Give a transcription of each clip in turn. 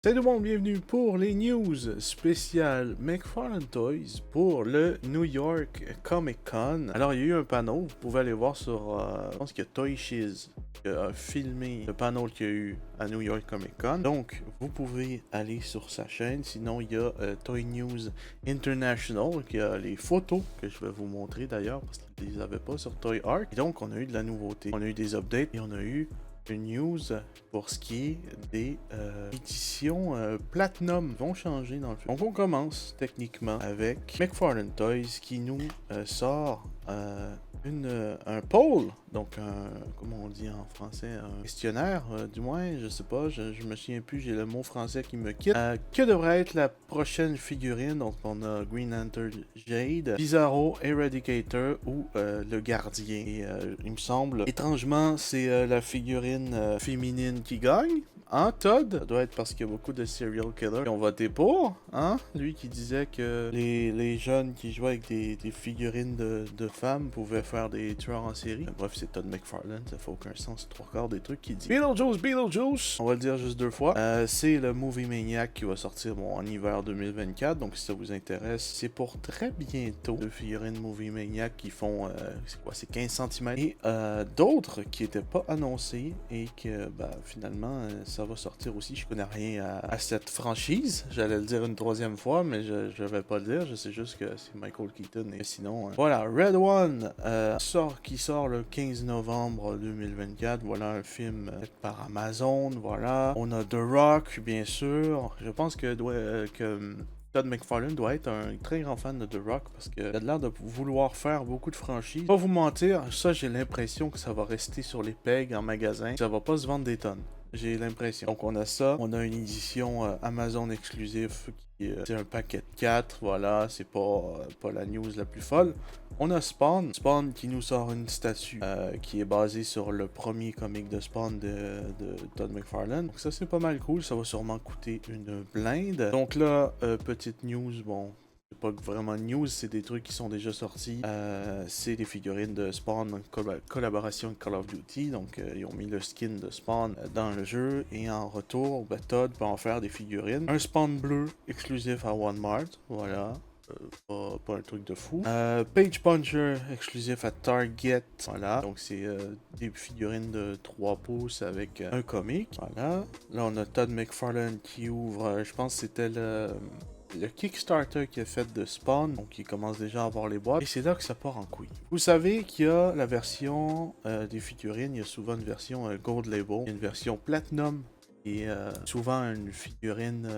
Salut tout le monde, bienvenue pour les news spéciales McFarlane Toys pour le New York Comic Con. Alors, il y a eu un panneau, vous pouvez aller voir sur, je pense qu'il y a Toy Shiz qui a filmé le panneau qu'il y a eu à New York Comic Con. Donc, vous pouvez aller sur sa chaîne. Sinon, il y a Toy News International qui a les photos que je vais vous montrer d'ailleurs parce qu'ils ne les avaient pas sur Toy Arc. Et donc, on a eu de la nouveauté, on a eu des updates et on a eu une news pour ce qui est des éditions Platinum vont changer dans le film. Donc on commence techniquement avec McFarlane Toys qui nous sort un poll, donc comment on dit en français, un questionnaire, du moins, je sais pas, je me souviens plus, j'ai le mot français qui me quitte. Que devrait être la prochaine figurine? Donc on a Green Lantern Jade, Bizarro, Eradicator ou le Gardien. Et il me semble, étrangement, c'est la figurine féminine qui gagne. Hein, Todd? Ça doit être parce qu'il y a beaucoup de serial killers qui ont voté pour. Hein? Lui qui disait que les jeunes qui jouaient avec des figurines de femmes pouvaient faire des tueurs en série. Bref, c'est Todd McFarlane, ça fait aucun sens, trois quarts des trucs qu'il dit. Beetlejuice! On va le dire juste deux fois. C'est le Movie Maniac qui va sortir en hiver 2024, donc si ça vous intéresse, c'est pour très bientôt. Deux figurines Movie Maniac qui font, c'est quoi, c'est 15 cm. Et d'autres qui n'étaient pas annoncés et que, finalement, ça va sortir aussi. Je connais rien à cette franchise. J'allais le dire une troisième fois, mais je vais pas le dire. Je sais juste que c'est Michael Keaton. Et sinon, voilà, Red One qui sort le 15 novembre 2024. Voilà un film fait par Amazon. Voilà. On a The Rock, bien sûr. Je pense que Todd McFarlane doit être un très grand fan de The Rock parce qu'il a l'air de vouloir faire beaucoup de franchises. Pas vous mentir, ça j'ai l'impression que ça va rester sur les pegs en magasin. Ça va pas se vendre des tonnes. J'ai l'impression. Donc on a ça. On a une édition Amazon exclusive qui est un paquet de 4. Voilà, c'est pas la news la plus folle. On a Spawn. Spawn qui nous sort une statue qui est basée sur le premier comic de Spawn de Todd McFarlane. Donc ça c'est pas mal cool. Ça va sûrement coûter une blinde. Donc là, petite news, bon... C'est pas vraiment news, c'est des trucs qui sont déjà sortis. C'est des figurines de Spawn en collaboration avec Call of Duty. Donc, ils ont mis le skin de Spawn dans le jeu. Et en retour, Todd peut en faire des figurines. Un Spawn bleu exclusif à Walmart. Voilà. Pas un truc de fou. Page Puncher exclusif à Target. Voilà. Donc, c'est des figurines de 3 pouces avec un comic. Voilà. Là, on a Todd McFarlane qui ouvre, je pense que c'était le Kickstarter qui est fait de Spawn, donc il commence déjà à avoir les boîtes, et c'est là que ça part en couille. Vous savez qu'il y a la version des figurines, il y a souvent une version Gold Label, il y a une version Platinum, et souvent une figurine,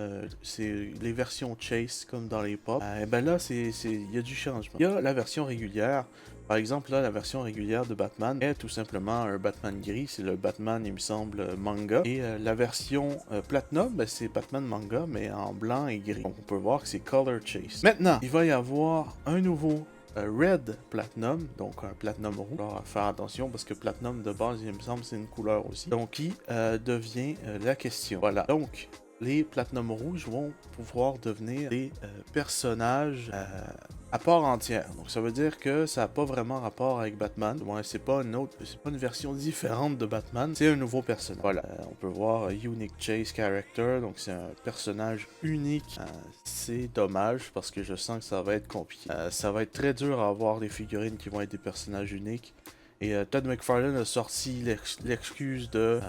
c'est les versions Chase, comme dans les pop. Et ben là, il y a du changement. Il y a la version régulière. Par exemple, là, la version régulière de Batman est tout simplement un Batman gris. C'est le Batman, il me semble, manga. Et la version Platinum, c'est Batman manga, mais en blanc et gris. Donc, on peut voir que c'est Color Chase. Maintenant, il va y avoir un nouveau Red Platinum, donc un Platinum rouge. Alors, faire attention parce que Platinum de base, il me semble, c'est une couleur aussi. Donc, qui devient la question. Voilà. Donc, les Platinum rouges vont pouvoir devenir des personnages à part entière. Donc ça veut dire que ça n'a pas vraiment rapport avec Batman. Ouais, c'est pas une version différente de Batman. C'est un nouveau personnage. Voilà. On peut voir Unique Chase Character. Donc c'est un personnage unique. C'est dommage parce que je sens que ça va être compliqué. Ça va être très dur à avoir des figurines qui vont être des personnages uniques. Et Todd McFarlane a sorti l'excuse de...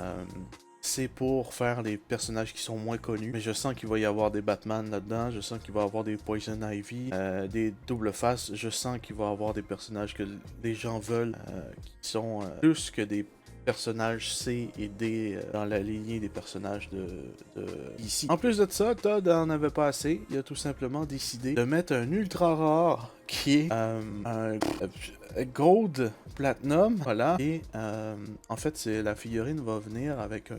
c'est pour faire des personnages qui sont moins connus. Mais je sens qu'il va y avoir des Batman là-dedans. Je sens qu'il va y avoir des Poison Ivy, des double faces. Je sens qu'il va y avoir des personnages que les gens veulent, qui sont plus que des personnages C et D dans la lignée des personnages de ici. En plus de ça, Todd en avait pas assez. Il a tout simplement décidé de mettre un ultra rare qui est un Gold Platinum, voilà. Et en fait, la figurine va venir avec un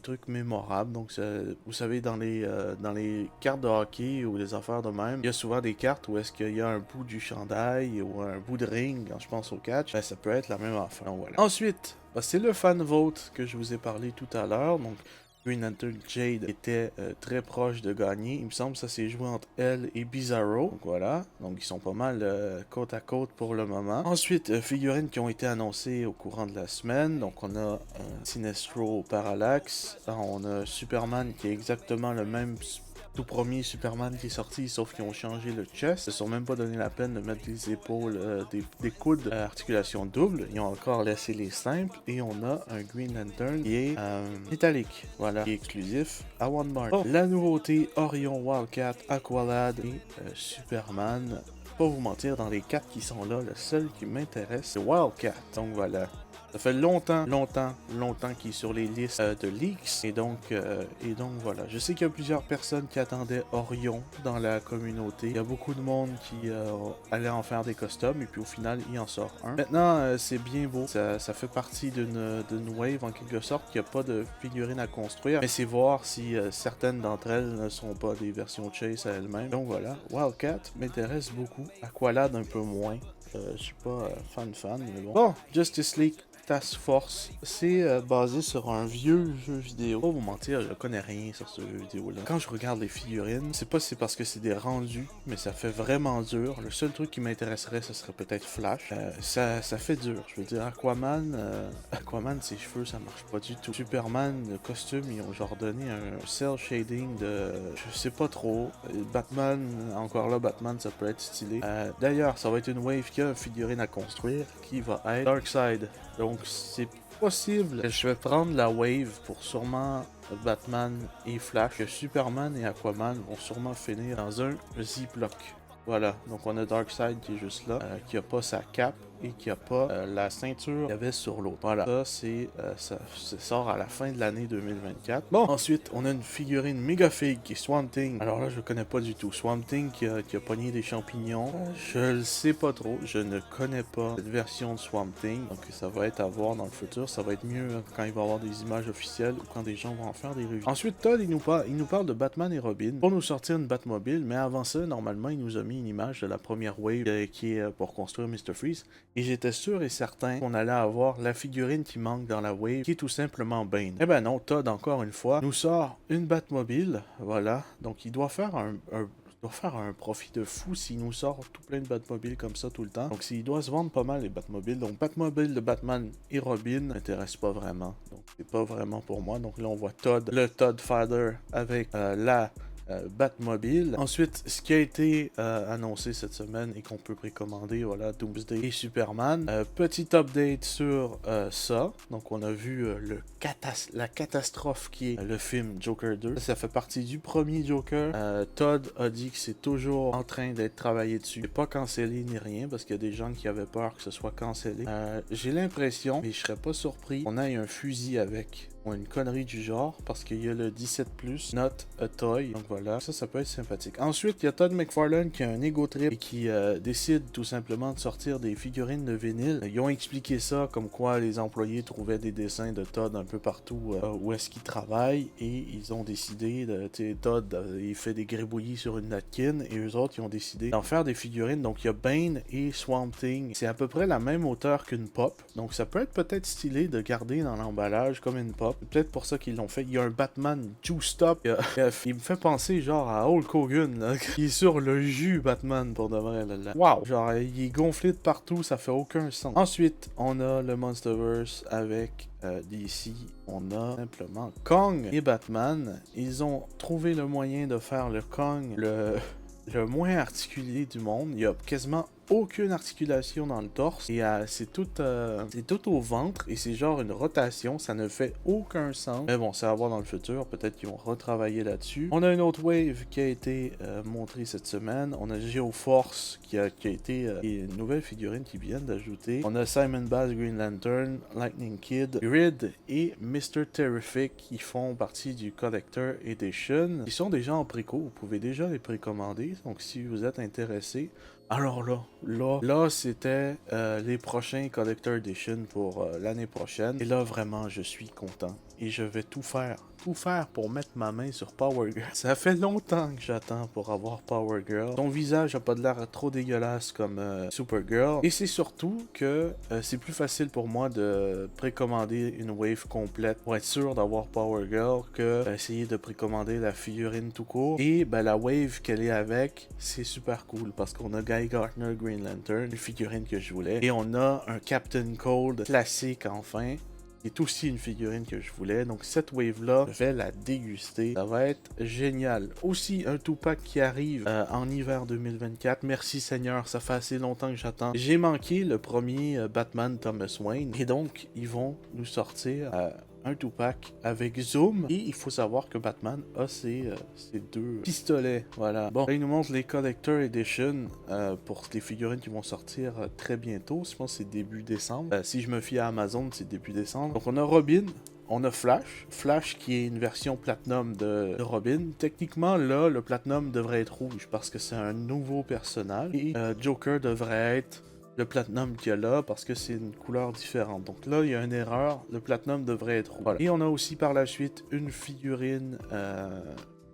truc mémorable. Donc, vous savez, dans les cartes de hockey ou des affaires de même, il y a souvent des cartes où est-ce qu'il y a un bout du chandail ou un bout de ring, quand je pense au catch. Ça peut être la même affaire. Donc, voilà. Ensuite, c'est le fan vote que je vous ai parlé tout à l'heure. Donc, Green Lantern Jade était très proche de gagner. Il me semble que ça s'est joué entre elle et Bizarro. Donc voilà, donc ils sont pas mal côte à côte pour le moment. Ensuite, figurines qui ont été annoncées au courant de la semaine. Donc on a Sinestro Parallax, on a Superman qui est exactement le même tout premier Superman qui est sorti, sauf qu'ils ont changé le chest. Ils se sont même pas donné la peine de mettre les épaules, des coudes à articulation double. Ils ont encore laissé les simples. Et on a un Green Lantern qui est métallique, voilà, qui est exclusif à Walmart. Bon, la nouveauté, Orion, Wildcat, Aqualad et Superman. Pas vous mentir, dans les 4 qui sont là, le seul qui m'intéresse, c'est Wildcat. Donc voilà. Ça fait longtemps qu'il est sur les listes de leaks. Et donc voilà. Je sais qu'il y a plusieurs personnes qui attendaient Orion dans la communauté. Il y a beaucoup de monde qui allait en faire des customs. Et puis au final, il en sort un. Maintenant, c'est bien beau. Ça fait partie d'une wave en quelque sorte. Il n'y a pas de figurines à construire. Mais c'est voir si certaines d'entre elles ne sont pas des versions Chase à elles-mêmes. Donc voilà. Wildcat m'intéresse beaucoup. Aqualad un peu moins. Je suis pas fan, mais bon. Bon, Justice League Task Force, c'est basé sur un vieux jeu vidéo. Pas vous mentir, je connais rien sur ce jeu vidéo-là. Quand je regarde les figurines, c'est pas si c'est parce que c'est des rendus, mais ça fait vraiment dur. Le seul truc qui m'intéresserait, ce serait peut-être Flash. Ça fait dur. Je veux dire, Aquaman, ses cheveux, ça marche pas du tout. Superman, le costume, ils ont genre donné un cel shading de... je sais pas trop. Batman, encore là, Batman, ça peut être stylé. D'ailleurs, ça va être une wave qui a une figurine à construire, qui va être Darkseid. Donc c'est possible que je vais prendre la wave pour sûrement Batman et Flash. Que Superman et Aquaman vont sûrement finir dans un Ziploc. Voilà, donc on a Darkseid qui est juste là, qui a pas sa cape et qui a pas la ceinture qu'il y avait sur l'autre. Voilà, ça sort à la fin de l'année 2024. Bon, ensuite, on a une figurine méga fig qui est Swamp Thing. Alors là, je connais pas du tout. Swamp Thing qui a pogné des champignons. Je le sais pas trop, je ne connais pas cette version de Swamp Thing. Donc ça va être à voir dans le futur. Ça va être mieux quand il va y avoir des images officielles ou quand des gens vont en faire des reviews. Ensuite, Todd, il nous parle de Batman et Robin pour nous sortir une Batmobile, mais avant ça, normalement, il nous a mis une image de la première wave qui est pour construire Mr. Freeze. Et j'étais sûr et certain qu'on allait avoir la figurine qui manque dans la wave, qui est tout simplement Bane. Eh ben non, Todd, encore une fois, nous sort une Batmobile, voilà. Donc il doit faire un profit de fou s'il nous sort tout plein de Batmobiles comme ça tout le temps. Donc il doit se vendre pas mal les Batmobiles. Donc Batmobile de Batman et Robin m'intéresse pas vraiment. Donc c'est pas vraiment pour moi. Donc là on voit Todd, le Todd Father avec la Batmobile. Ensuite, ce qui a été annoncé cette semaine et qu'on peut précommander, voilà, Doomsday et Superman. Petit update sur ça. Donc, on a vu la catastrophe qui est le film Joker 2. Ça fait partie du premier Joker. Todd a dit que c'est toujours en train d'être travaillé dessus. C'est pas cancellé ni rien parce qu'il y a des gens qui avaient peur que ce soit cancellé. J'ai l'impression, mais je serais pas surpris, qu'on ait un fusil avec. Une connerie du genre parce qu'il y a le 17+, not a toy. Donc voilà, ça peut être sympathique. Ensuite, il y a Todd McFarlane qui a un ego trip et qui décide tout simplement de sortir des figurines de vinyle. Ils ont expliqué ça comme quoi les employés trouvaient des dessins de Todd un peu partout où est-ce qu'il travaille et ils ont décidé de... Todd, il fait des gribouillis sur une napkin et eux autres, ils ont décidé d'en faire des figurines. Donc il y a Bane et Swamp Thing. C'est à peu près la même hauteur qu'une pop. Donc ça peut être peut-être stylé de garder dans l'emballage comme une pop. C'est peut-être pour ça qu'ils l'ont fait. Il y a un Batman juiced up. Il me fait penser genre à Hulk Hogan, là, qui est sur le jus Batman pour de vrai. Là. Wow! Genre, il est gonflé de partout, ça fait aucun sens. Ensuite, on a le Monsterverse avec DC. On a simplement Kong et Batman. Ils ont trouvé le moyen de faire le Kong le moins articulé du monde. Il y a quasiment aucune articulation dans le torse et c'est tout au ventre et c'est genre une rotation, ça ne fait aucun sens. Mais bon, c'est à voir dans le futur, peut-être qu'ils vont retravailler là-dessus. On a une autre wave qui a été montrée cette semaine. On a Geoforce qui a été une nouvelle figurine qui viennent d'ajouter. On a Simon Baz Green Lantern, Lightning Kid, Grid et Mr. Terrific qui font partie du Collector Edition. Ils sont déjà en préco, vous pouvez déjà les précommander. Donc si vous êtes intéressé, alors là, c'était les prochains Collector Edition pour l'année prochaine. Et là, vraiment, je suis content. et je vais tout faire pour mettre ma main sur Power Girl. Ça fait longtemps que j'attends pour avoir Power Girl. Son visage a pas de l'air trop dégueulasse comme Supergirl. Et c'est surtout que c'est plus facile pour moi de précommander une wave complète pour être sûr d'avoir Power Girl que essayer de précommander la figurine tout court. Et ben, la wave qu'elle est avec, c'est super cool parce qu'on a Guy Gardner Green Lantern, une figurine que je voulais. Et on a un Captain Cold classique enfin, qui est aussi une figurine que je voulais. Donc cette wave-là, je vais la déguster. Ça va être génial. Aussi, un Tupac qui arrive en hiver 2024. Merci Seigneur, ça fait assez longtemps que j'attends. J'ai manqué le premier Batman Thomas Wayne. Et donc, ils vont nous sortir un Tupac avec Zoom. Et il faut savoir que Batman a ses deux pistolets. Voilà. Bon, là, il nous montre les Collector Edition pour les figurines qui vont sortir très bientôt. Je pense que c'est début décembre. Si je me fie à Amazon, c'est début décembre. Donc, on a Robin. On a Flash. Flash qui est une version Platinum de Robin. Techniquement, là, le Platinum devrait être rouge parce que c'est un nouveau personnage. Et Joker devrait être le Platinum qu'il y a là parce que c'est une couleur différente. Donc là, il y a une erreur. Le Platinum devrait être rouge. Voilà. Et on a aussi par la suite une figurine...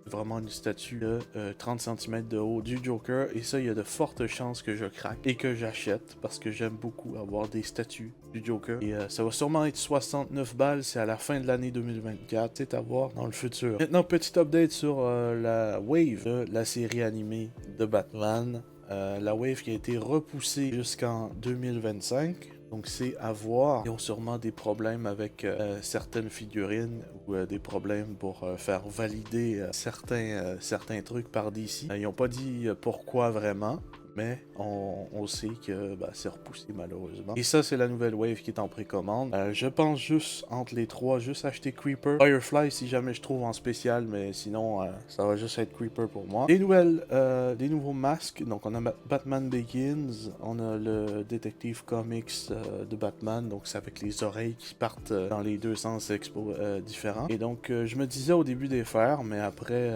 vraiment une statue de 30 cm de haut du Joker. Et ça, il y a de fortes chances que je craque et que j'achète parce que j'aime beaucoup avoir des statues du Joker. Et ça va sûrement être 69 balles. C'est à la fin de l'année 2024. C'est à voir dans le futur. Maintenant, petit update sur la wave de la série animée de Batman. La wave qui a été repoussée jusqu'en 2025. Donc c'est à voir. Ils ont sûrement des problèmes avec certaines figurines ou des problèmes pour faire valider certains trucs par DC. Ils n'ont pas dit pourquoi vraiment. Mais on sait que c'est repoussé malheureusement. Et ça, c'est la nouvelle wave qui est en précommande. Je pense juste, entre les trois, juste acheter Creeper. Firefly si jamais je trouve en spécial, mais sinon, ça va juste être Creeper pour moi. Des nouveaux masques. Donc, on a Batman Begins. On a le Detective Comics de Batman. Donc, c'est avec les oreilles qui partent dans les deux sens différents. Et donc, je me disais au début des faire, mais après,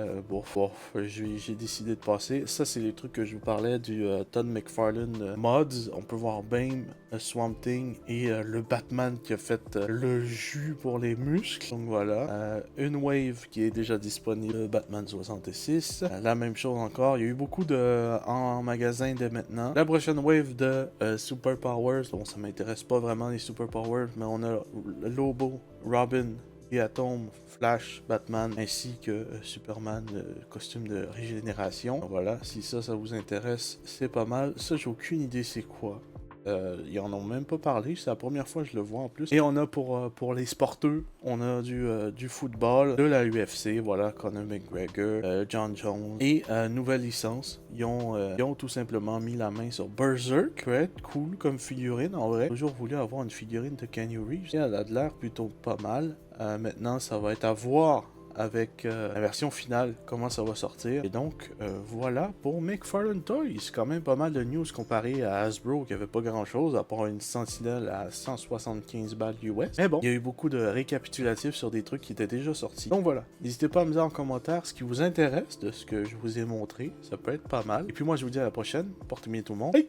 j'ai décidé de passer. Ça, c'est les trucs que je vous parlais du Todd McFarlane mods. On peut voir Bane, Swamp Thing et le Batman qui a fait le jus pour les muscles. Donc voilà. Une wave qui est déjà disponible, Batman 66. La même chose encore. Il y a eu beaucoup en magasin dès maintenant. La prochaine wave de Super Powers. Bon, ça m'intéresse pas vraiment les Super Powers, mais on a Lobo, Robin, et Atom, Flash, Batman, ainsi que Superman, le costume de régénération. Voilà, si ça vous intéresse, c'est pas mal. Ça, j'ai aucune idée c'est quoi. Ils en ont même pas parlé, c'est la première fois que je le vois en plus. Et on a pour les sporteux, on a du football, de la UFC, voilà, Conor McGregor, John Jones. Et nouvelle licence, ils ont tout simplement mis la main sur Berserk, qui peut être cool comme figurine en vrai. J'ai toujours voulu avoir une figurine de Keanu Reeves, elle a de l'air plutôt pas mal. Maintenant, ça va être à voir avec la version finale, comment ça va sortir. Et donc, voilà pour McFarlane Toys. Quand même pas mal de news comparé à Hasbro, qui avait pas grand chose, à part une Sentinelle à 175 balles US. Mais bon, il y a eu beaucoup de récapitulatifs sur des trucs qui étaient déjà sortis. Donc voilà, n'hésitez pas à me dire en commentaire ce qui vous intéresse de ce que je vous ai montré. Ça peut être pas mal. Et puis moi, je vous dis à la prochaine. Portez bien tout le monde. Hey!